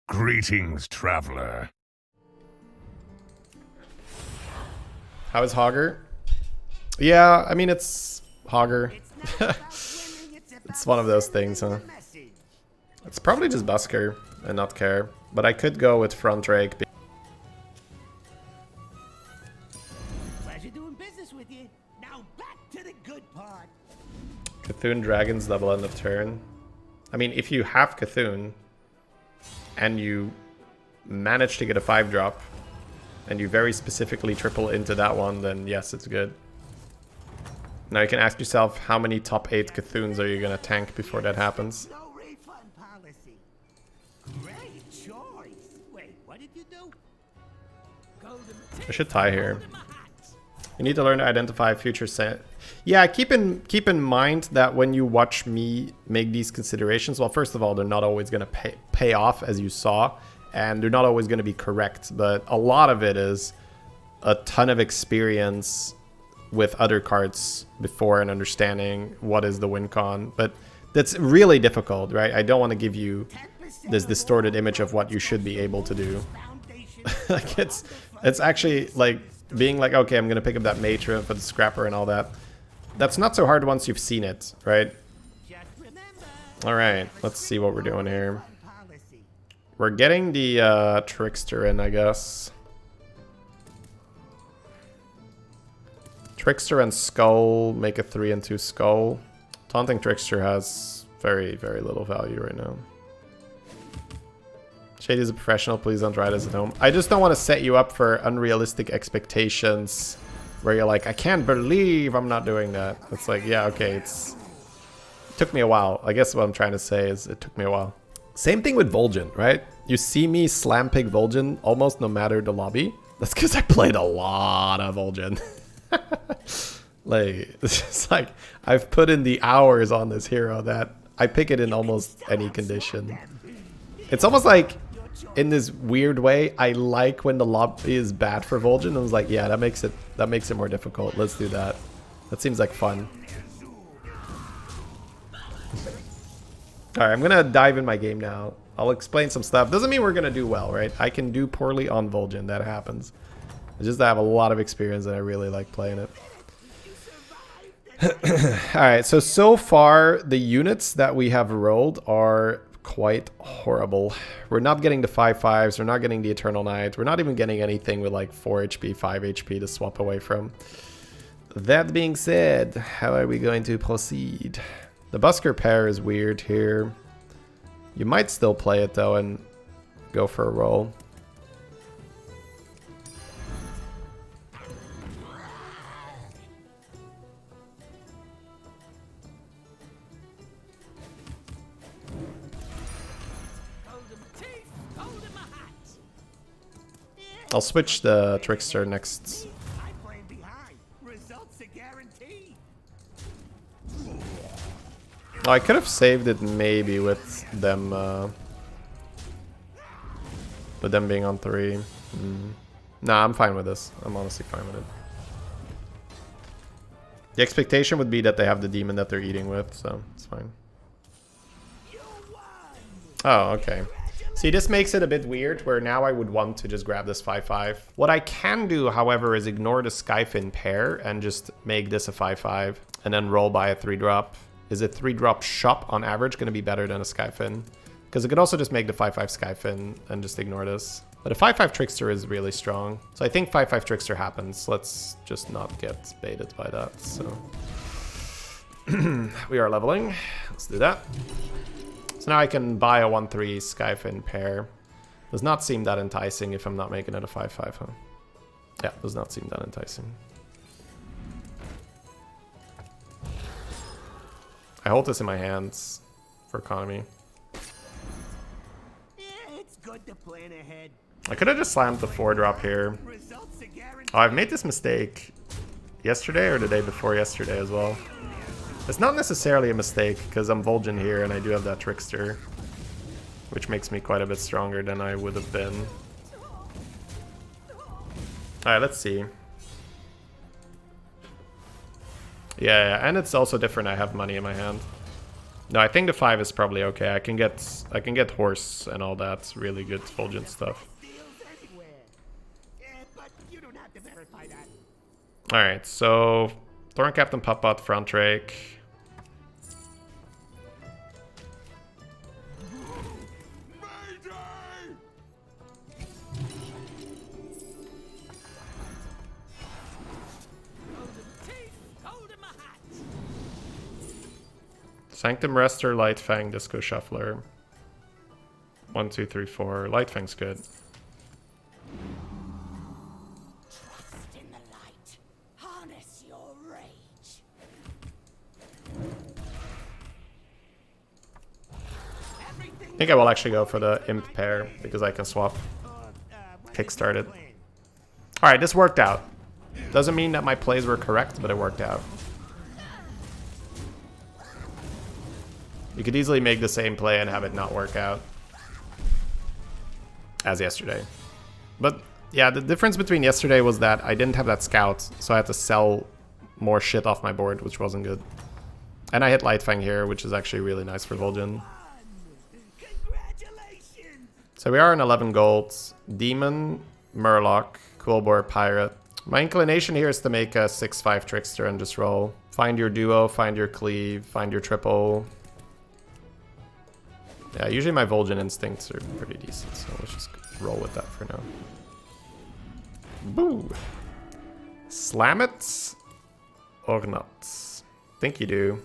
Greetings, traveler. How is Hogger? Yeah, I mean, it's Hogger. It's one of those things, huh? It's probably just Busker and not care. But I could go with Front Drake. Pleasure doing business with you. Now back to the good part. Cthulhu Dragons double end of turn. I mean, if you have Cthulhu and you manage to get a 5-drop and you very specifically triple into that one, then yes, it's good. Now you can ask yourself, how many top 8 Cthulhu's are you going to tank before that happens? No refund policy. Great choice. Wait, what did you do? I should tie here. You need to learn to identify future set. Yeah, keep in mind that when you watch me make these considerations, well, first of all, they're not always going to pay off, as you saw, and they're not always going to be correct, but a lot of it is a ton of experience with other cards before and understanding what is the win con. But that's really difficult, right? I don't want to give you this distorted image of what you should be able to do. Like it's actually like being like, okay, I'm gonna pick up that matron for the scrapper and all that. That's not so hard once you've seen it, right? All right, let's see what we're doing here. We're getting the Trickster in, I guess. Trickster and Skull make a 3 and 2 Skull. Taunting Trickster has very, very little value right now. Shady is a professional, please don't try this at home. I just don't want to set you up for unrealistic expectations where you're like, I can't believe I'm not doing that. It's like, yeah, okay, it took me a while. I guess what I'm trying to say is it took me a while. Same thing with Vol'Jin, right? You see me slam pick Vol'Jin almost no matter the lobby. That's because I played a lot of Vol'Jin. Like, it's like I've put in the hours on this hero that I pick it in almost any condition. It's almost like, in this weird way, I like when the lobby is bad for Vol'Jin. I was like, yeah, that makes it more difficult. Let's do that. That seems like fun. All right, I'm gonna dive in my game now. I'll explain some stuff. Doesn't mean we're gonna do well, right? I can do poorly on Vol'Jin. That happens. It's just that I have a lot of experience and I really like playing it. Alright, so far the units that we have rolled are quite horrible. We're not getting the 5/5s, we're not getting the Eternal Knight, we're not even getting anything with like 4 HP, 5 HP to swap away from. That being said, how are we going to proceed? The Busker pair is weird here. You might still play it though and go for a roll. I'll switch the Trickster next. Oh, I could have saved it maybe with them being on 3. Nah, I'm fine with this. I'm honestly fine with it. The expectation would be that they have the demon that they're eating with, so it's fine. Oh, okay. See, this makes it a bit weird, where now I would want to just grab this 5/5. What I can do, however, is ignore the Skyfin pair and just make this a 5/5, and then roll by a 3-drop. Is a 3-drop shop on average going to be better than a Skyfin? Because it could also just make the 5/5 Skyfin and just ignore this. But a 5/5 Trickster is really strong. So I think 5/5 Trickster happens. Let's just not get baited by that. So we are leveling. Let's do that. So now I can buy a 1/3 Skyfin pair. Does not seem that enticing if I'm not making it a 5/5, huh? Yeah, does not seem that enticing. I hold this in my hands for economy. It's good to plan ahead. I could have just slammed the 4-drop here. Oh, I've made this mistake yesterday or the day before yesterday as well. It's not necessarily a mistake because I'm Vol'Jin here and I do have that Trickster, which makes me quite a bit stronger than I would have been. Alright, let's see. Yeah, and it's also different. I have money in my hand. No, I think the 5 is probably okay. I can get horse and all that really good Vol'Jin stuff. All right, so Thorn Captain, Puppet, Front Rake. Sanctum Rester, Lightfang, Disco Shuffler. 1, 2, 3, 4. Lightfang's good. Trust in the light. Harness your rage. I think I will actually go for the Imp pair because I can swap. Kickstart it. Alright, this worked out. Doesn't mean that my plays were correct, but it worked out. You could easily make the same play and have it not work out as yesterday. But yeah, the difference between yesterday was that I didn't have that scout, so I had to sell more shit off my board, which wasn't good. And I hit Lightfang here, which is actually really nice for Vol'Jin. So we are in 11 golds. Demon, Murloc, Coolboar, Pirate. My inclination here is to make a 6-5 Trickster and just roll. Find your duo, find your cleave, find your triple. Yeah, usually my Vol'Jin instincts are pretty decent, so let's just roll with that for now. Boo! Slam it or not? Think you do.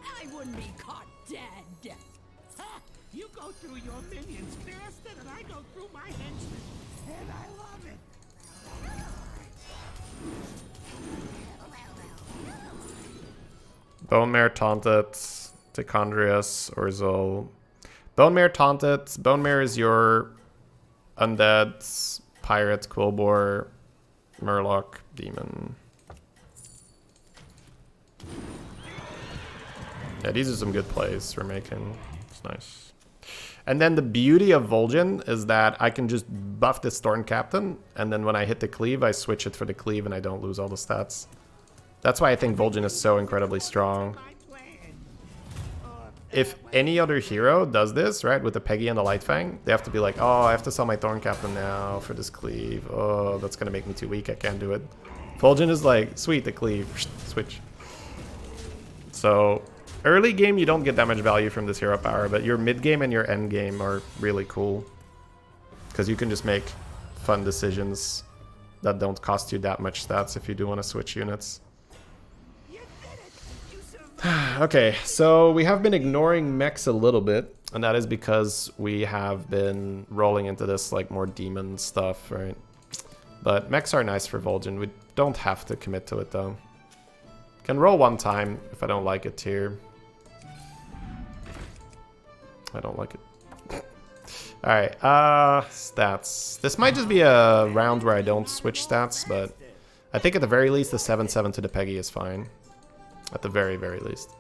I wouldn't be caught dead. Ha! You go through your minions faster than I go through my henchmen, and I love it. Bone Mare Taunted, Tichondrius, Urzul. Bone Mare Taunted. Bone Mare is your Undead, Pirate, Coolboar, Murloc, Demon. Yeah, these are some good plays we're making. It's nice. And then the beauty of Vol'Jin is that I can just buff this Thorn Captain, and then when I hit the cleave, I switch it for the cleave and I don't lose all the stats. That's why I think Vol'Jin is so incredibly strong. If any other hero does this, right, with the Peggy and the Lightfang, they have to be like, oh, I have to sell my Thorn Captain now for this cleave. Oh, that's going to make me too weak. I can't do it. Vol'Jin is like, sweet, the cleave. Switch. So, early game, you don't get damage value from this hero power, but your mid game and your end game are really cool. Because you can just make fun decisions that don't cost you that much stats if you do want to switch units. Okay, so we have been ignoring mechs a little bit, and that is because we have been rolling into this like more demon stuff, right? But mechs are nice for Vol'Jin. We don't have to commit to it though. Can roll one time if I don't like it here. I don't like it. Alright, stats. This might just be a round where I don't switch stats, but I think at the very least the 7-7 to the Peggy is fine. At the very, very least.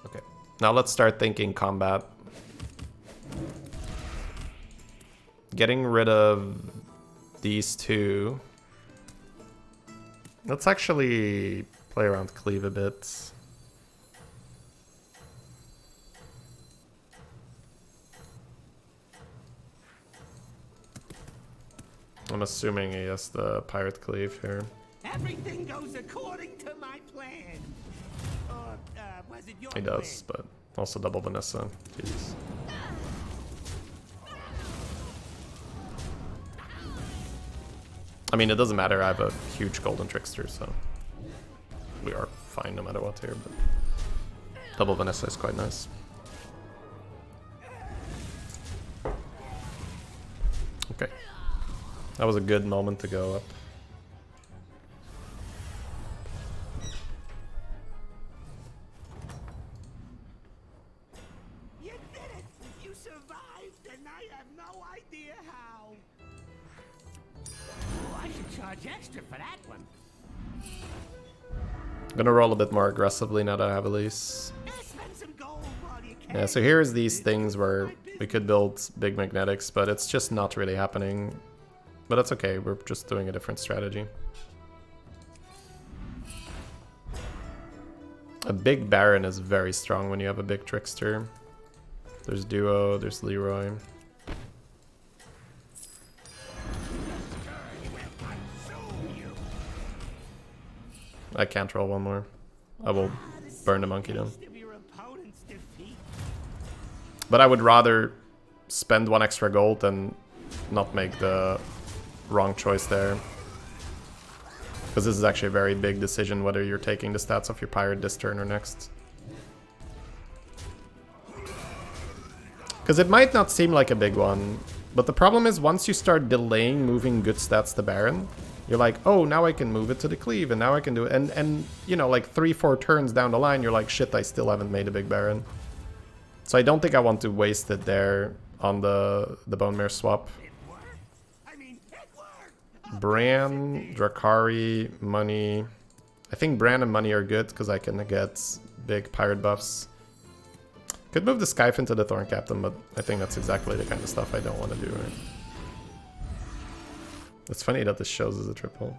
Okay. Now let's start thinking combat. Getting rid of these two. Let's actually play around cleave a bit. I'm assuming he has the pirate cleave here. Everything goes according to my plan. Was it your He does, but also double Vanessa. Jesus. I mean, it doesn't matter. I have a huge golden trickster, so we are fine no matter what here. But double Vanessa is quite nice. Okay, that was a good moment to go up. Extra for that one. I'm gonna roll a bit more aggressively now that I have Elise. Yeah, so here's these things where we could build big magnetics, but it's just not really happening. But that's okay, we're just doing a different strategy. A big Baron is very strong when you have a big Trickster. There's Duo, there's Leroy. I can't roll one more. I will burn the monkey down. But I would rather spend 1 extra gold than not make the wrong choice there. Because this is actually a very big decision whether you're taking the stats of your pirate this turn or next. Because it might not seem like a big one, but the problem is once you start delaying moving good stats to Baron, you're like, oh, now I can move it to the cleave, and now I can do it. And you know, like 3-4 turns down the line, you're like, shit, I still haven't made a big Baron. So I don't think I want to waste it there on the Bone Mare swap. Bran, Drakari, Money. I think Bran and Money are good because I can get big pirate buffs. Could move the Scythe into the Thorn Captain, but I think that's exactly the kind of stuff I don't want to do. Right? It's funny that this shows as a triple.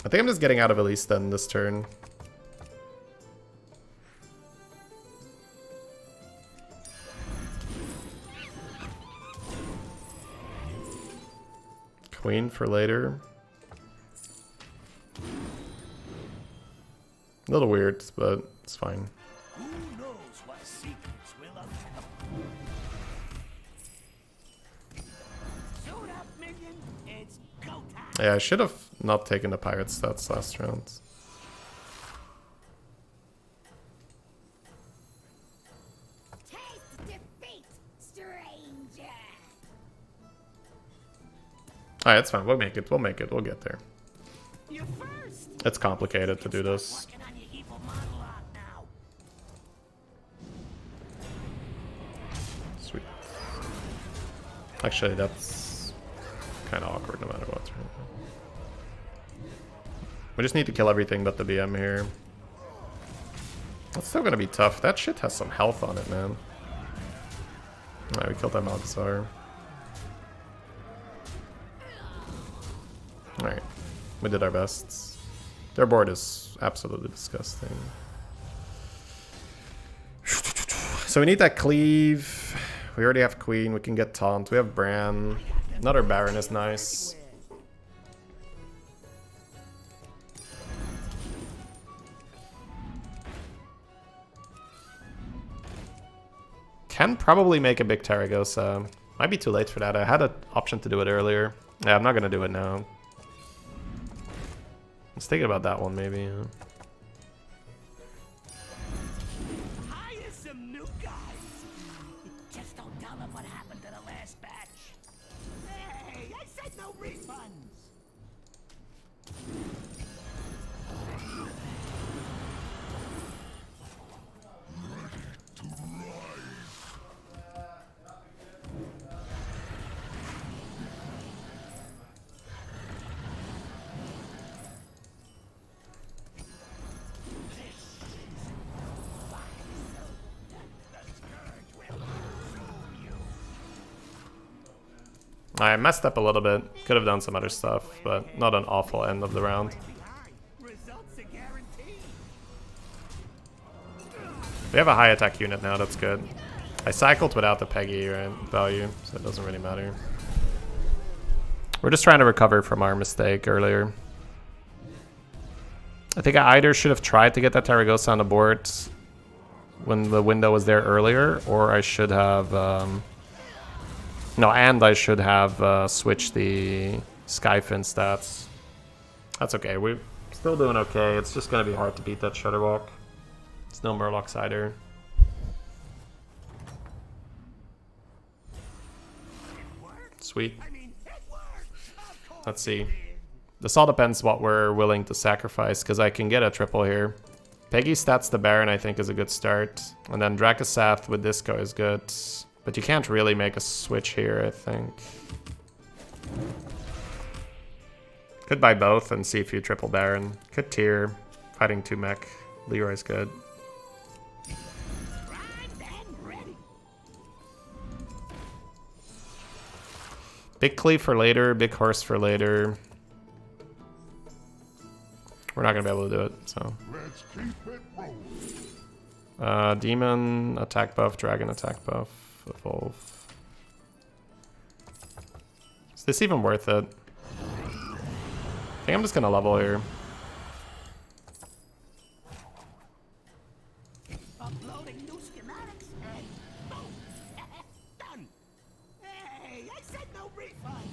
I think I'm just getting out of Elise then this turn. Queen for later. A little weird, but it's fine. Who knows what secrets will unravel? Suit up, minion. It's go time. Yeah, I should have not taken the pirate stats last round. Taste defeat, stranger. Alright, it's fine. We'll make it. We'll make it. We'll get there. You first. It's complicated to do this. Working on your evil monologue now. Sweet. Actually, that's kind of awkward no matter what. Right? We just need to kill everything but the BM here. That's still gonna be tough. That shit has some health on it, man. Alright, we killed that Malgasar. Alright, we did our best. Their board is absolutely disgusting. So we need that cleave. We already have Queen, we can get Taunt. We have Bran. Another Baron is nice. Can probably make a big Taragosa. Might be too late for that. I had an option to do it earlier. Yeah, I'm not gonna do it now. Let's think about that one, maybe. Yeah. Hire some new guys. Just don't tell them what happened to the last batch. Hey, I said no refunds. I messed up a little bit. Could have done some other stuff, but not an awful end of the round. Results are guaranteed. We have a high attack unit now, that's good. I cycled without the Peggy value, so it doesn't really matter. We're just trying to recover from our mistake earlier. I think I either should have tried to get that Taragosa on the board when the window was there earlier, or I should have... No, and I should have switched the Skyfin stats. That's okay, we're still doing okay. It's just gonna be hard to beat that Shutterwalk. It's no Murloc Cider. Sweet. Let's see. This all depends what we're willing to sacrifice, because I can get a triple here. Peggy stats the Baron, I think, is a good start. And then Dracosath with Disco is good. But you can't really make a switch here, I think. Could buy both and see if you triple Baron. Could tier. Fighting 2 mech. Leroy's good. Big cleave for later, big horse for later. We're not gonna be able to do it, so. Let's keep it rolling. Demon attack buff, dragon attack buff, evolve. Is this even worth it? I think I'm just gonna level here. Uploading new schematics and boom! Done! Hey, I said no refund!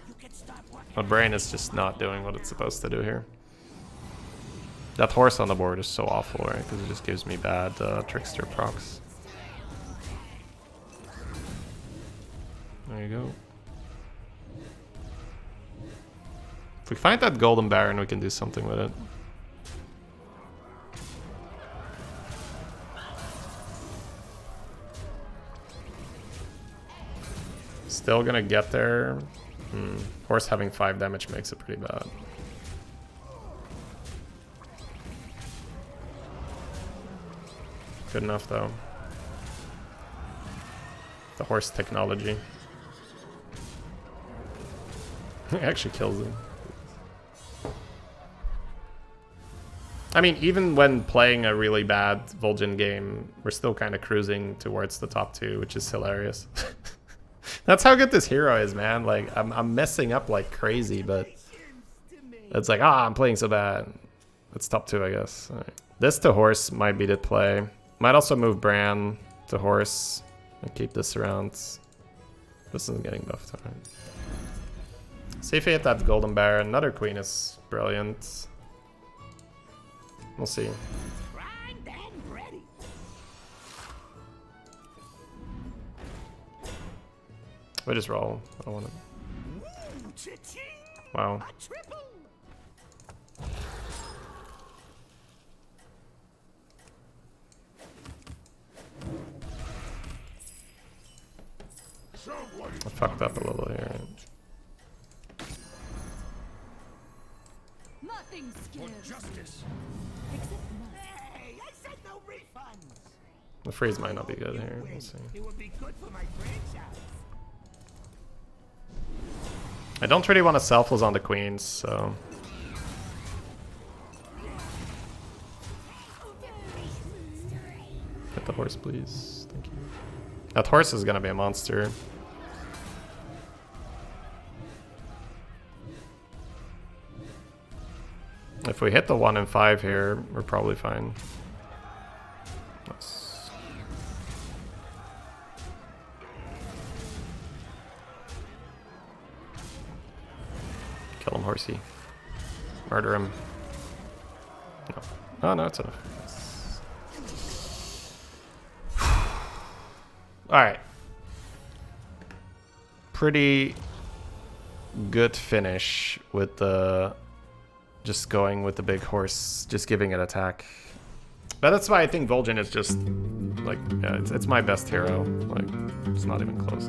You can start working. My brain is just not doing what it's supposed to do here. That horse on the board is so awful, right? Because it just gives me bad trickster procs. There you go. If we find that golden baron, we can do something with it. Still gonna get there. Horse having 5 damage makes it pretty bad. Good enough though. The horse technology. It actually kills him. I mean, even when playing a really bad Vol'Jin game, we're still kind of cruising towards the top 2, which is hilarious. That's how good this hero is, man. Like, I'm messing up like crazy, but it's like, I'm playing so bad. It's top 2, I guess. All right. This to horse might be the play. Might also move Bran to horse and keep this around. This isn't getting buffed. All right. See if we hit that golden baron. Another queen is brilliant. We'll see. Primed and ready. We just roll. I don't want it. Ooh, cha-ching! Wow. A triple! I fucked up a little here. Nothing scares Justice. except mine. Hey, I said no refunds! The freeze might not be good here. We'll see. It would be good for my franchise. I don't really want to selfless on the queens, so. Hit the horse, please. Thank you. That horse is gonna be a monster. If we hit the 1 and 5 here, we're probably fine. Let's... Kill him, horsey. Murder him. No. Oh, no, it's enough. Alright. Pretty good finish with the... Just going with the big horse, just giving it attack. But that's why I think Vol'Jin is just, like, yeah, it's my best hero. Like, it's not even close.